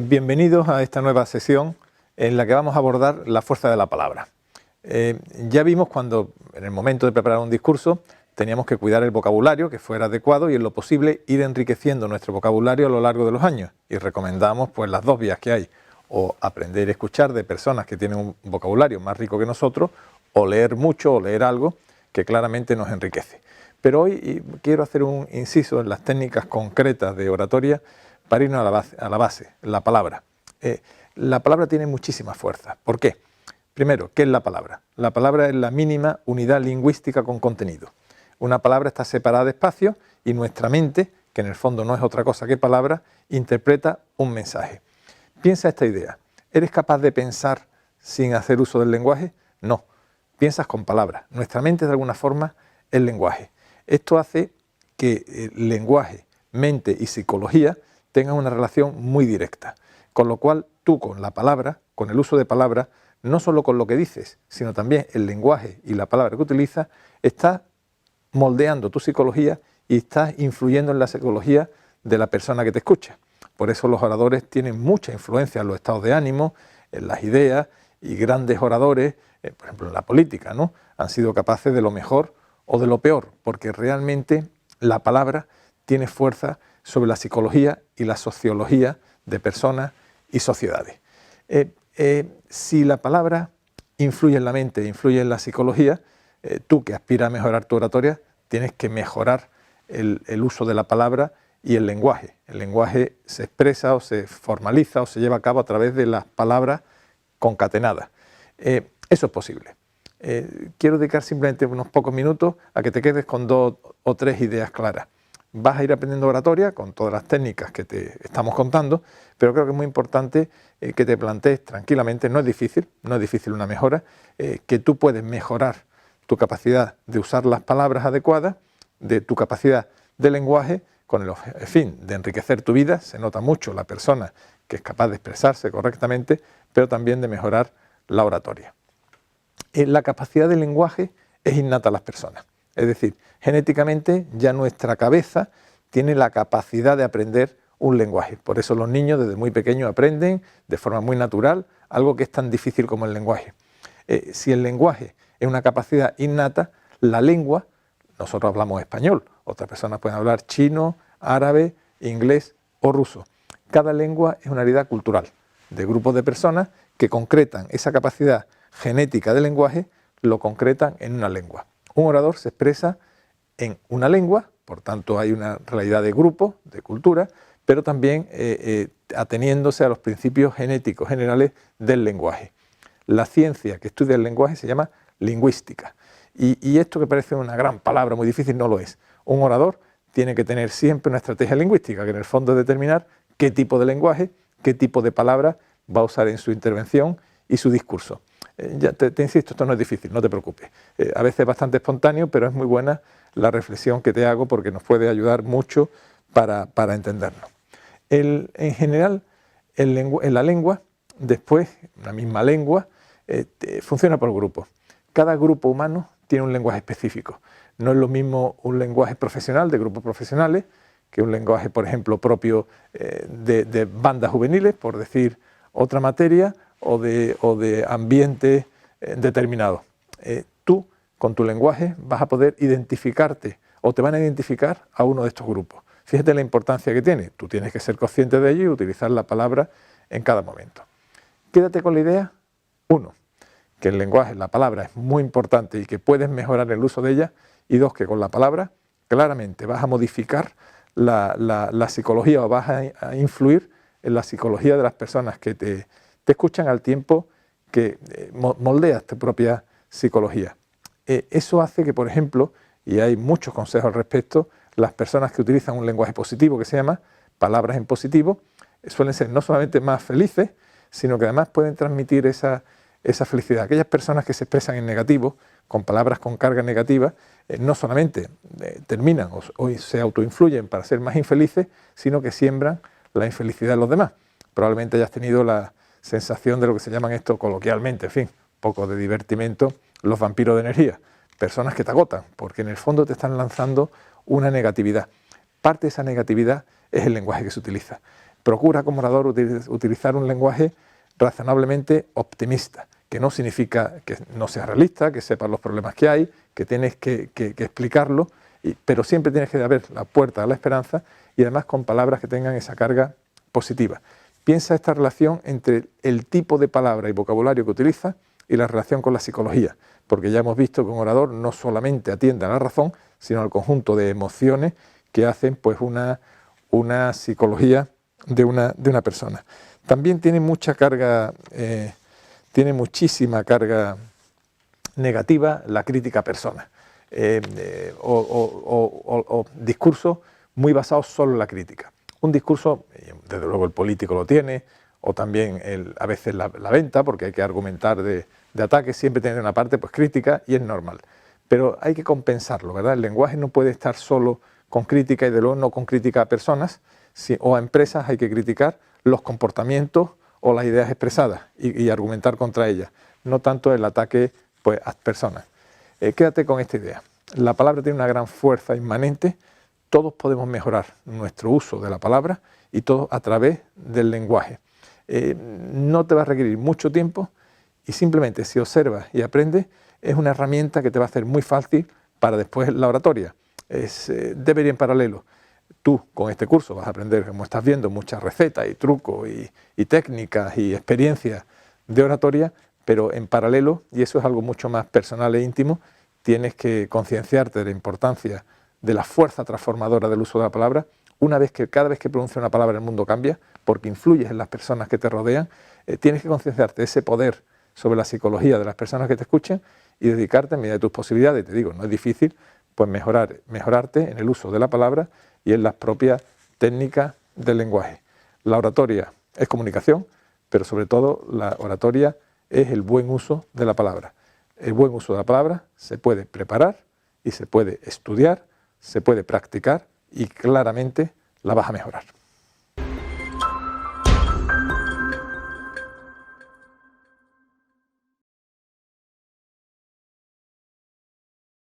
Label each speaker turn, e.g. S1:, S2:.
S1: Bienvenidos a esta nueva sesión en la que vamos a abordar la fuerza de la palabra. Ya vimos cuando en el momento de preparar un discurso teníamos que cuidar el vocabulario, que fuera adecuado y en lo posible ir enriqueciendo nuestro vocabulario a lo largo de los años. Y recomendamos pues las dos vías que hay, o aprender a escuchar de personas que tienen un vocabulario más rico que nosotros, o leer mucho o leer algo que claramente nos enriquece. Pero hoy quiero hacer un inciso en las técnicas concretas de oratoria para irnos a la base, la palabra. La palabra tiene muchísima fuerza. ¿Por qué? Primero, ¿qué es la palabra? La palabra es la mínima unidad lingüística con contenido. Una palabra está separada de espacio y nuestra mente, que en el fondo no es otra cosa que palabra, interpreta un mensaje. Piensa esta idea. ¿Eres capaz de pensar sin hacer uso del lenguaje? No. Piensas con palabras. Nuestra mente, de alguna forma, es lenguaje. Esto hace que lenguaje, mente y psicología tengan una relación muy directa. Con lo cual, tú con la palabra, con el uso de palabras, no solo con lo que dices, sino también el lenguaje y la palabra que utilizas, estás moldeando tu psicología y estás influyendo en la psicología de la persona que te escucha. Por eso los oradores tienen mucha influencia en los estados de ánimo, en las ideas, y grandes oradores, por ejemplo en la política, ¿no?, han sido capaces de lo mejor o de lo peor, porque realmente la palabra tiene fuerza sobre la psicología y la sociología de personas y sociedades. Si la palabra influye en la mente, influye en la psicología, tú que aspiras a mejorar tu oratoria, tienes que mejorar el uso de la palabra y el lenguaje. El lenguaje se expresa o se formaliza o se lleva a cabo a través de las palabras concatenadas. Eso es posible. Quiero dedicar simplemente unos pocos minutos a que te quedes con 2 o 3 ideas claras. Vas a ir aprendiendo oratoria con todas las técnicas que te estamos contando, pero creo que es muy importante que te plantees tranquilamente, no es difícil una mejora, que tú puedes mejorar tu capacidad de usar las palabras adecuadas, de tu capacidad de lenguaje, con el fin de enriquecer tu vida. Se nota mucho la persona que es capaz de expresarse correctamente, pero también de mejorar la oratoria. La capacidad de lenguaje es innata a las personas. Es decir, genéticamente ya nuestra cabeza tiene la capacidad de aprender un lenguaje. Por eso los niños desde muy pequeños aprenden de forma muy natural algo que es tan difícil como el lenguaje. Si el lenguaje es una capacidad innata, la lengua, nosotros hablamos español, otras personas pueden hablar chino, árabe, inglés o ruso. Cada lengua es una heredad cultural de grupos de personas que concretan esa capacidad genética del lenguaje, lo concretan en una lengua. Un orador se expresa en una lengua, por tanto hay una realidad de grupo, de cultura, pero también ateniéndose a los principios genéticos generales del lenguaje. La ciencia que estudia el lenguaje se llama lingüística. Y esto que parece una gran palabra, muy difícil, no lo es. Un orador tiene que tener siempre una estrategia lingüística, que en el fondo es determinar qué tipo de lenguaje, qué tipo de palabra va a usar en su intervención y su discurso. Ya te insisto, esto no es difícil, no te preocupes. A veces es bastante espontáneo, pero es muy buena la reflexión que te hago porque nos puede ayudar mucho para entendernos. En general, en la lengua, después, la misma lengua, funciona por grupos. Cada grupo humano tiene un lenguaje específico. No es lo mismo un lenguaje profesional, de grupos profesionales, que un lenguaje, por ejemplo, propio de bandas juveniles, por decir otra materia, o de ambiente determinado. Tú, con tu lenguaje, vas a poder identificarte o te van a identificar a uno de estos grupos. Fíjate la importancia que tiene. Tú tienes que ser consciente de ello y utilizar la palabra en cada momento. Quédate con la idea, 1, que el lenguaje, la palabra es muy importante y que puedes mejorar el uso de ella, y 2, que con la palabra claramente vas a modificar la psicología o vas a influir en la psicología de las personas que te escuchan al tiempo que moldeas tu propia psicología. Eso hace que, por ejemplo, y hay muchos consejos al respecto, las personas que utilizan un lenguaje positivo que se llama palabras en positivo, suelen ser no solamente más felices, sino que además pueden transmitir esa felicidad. Aquellas personas que se expresan en negativo, con palabras con carga negativa, no solamente terminan o se autoinfluyen para ser más infelices, sino que siembran la infelicidad en los demás. Probablemente hayas tenido la sensación de lo que se llaman esto coloquialmente, en fin, un poco de divertimento, los vampiros de energía. Personas que te agotan, porque en el fondo te están lanzando una negatividad. Parte de esa negatividad es el lenguaje que se utiliza. procura como orador utilizar un lenguaje razonablemente optimista, que no significa que no seas realista, que sepas los problemas que hay, que tienes que explicarlo, pero siempre tienes que abrir la puerta a la esperanza y además con palabras que tengan esa carga positiva. Piensa esta relación entre el tipo de palabra y vocabulario que utiliza y la relación con la psicología, porque ya hemos visto que un orador no solamente atiende a la razón, sino al conjunto de emociones que hacen pues una psicología de una persona. También tiene mucha carga, tiene muchísima carga negativa la crítica a personas, o discursos muy basados solo en la crítica. Un discurso, desde luego el político lo tiene, o también a veces la venta, porque hay que argumentar de ataque, siempre tiene una parte pues crítica y es normal. Pero hay que compensarlo, ¿verdad? El lenguaje no puede estar solo con crítica y de luego no con crítica a personas o a empresas. Hay que criticar los comportamientos o las ideas expresadas y argumentar contra ellas, no tanto el ataque pues, a personas. Quédate con esta idea. La palabra tiene una gran fuerza inmanente. Todos podemos mejorar nuestro uso de la palabra y todo a través del lenguaje. No te va a requerir mucho tiempo y simplemente si observas y aprendes es una herramienta que te va a hacer muy fácil para después la oratoria. Debe ir en paralelo. Tú con este curso vas a aprender, como estás viendo, muchas recetas y trucos y técnicas y experiencias de oratoria, pero en paralelo, y eso es algo mucho más personal e íntimo, tienes que concienciarte de la importancia de la fuerza transformadora del uso de la palabra. Cada vez que pronuncias una palabra el mundo cambia, porque influyes en las personas que te rodean. Tienes que concienciarte de ese poder sobre la psicología de las personas que te escuchen y dedicarte en medida de tus posibilidades. Te digo, no es difícil, pues mejorarte en el uso de la palabra y en las propias técnicas del lenguaje. La oratoria es comunicación, pero sobre todo la oratoria es el buen uso de la palabra. El buen uso de la palabra se puede preparar y se puede estudiar, se puede practicar y claramente la vas a mejorar.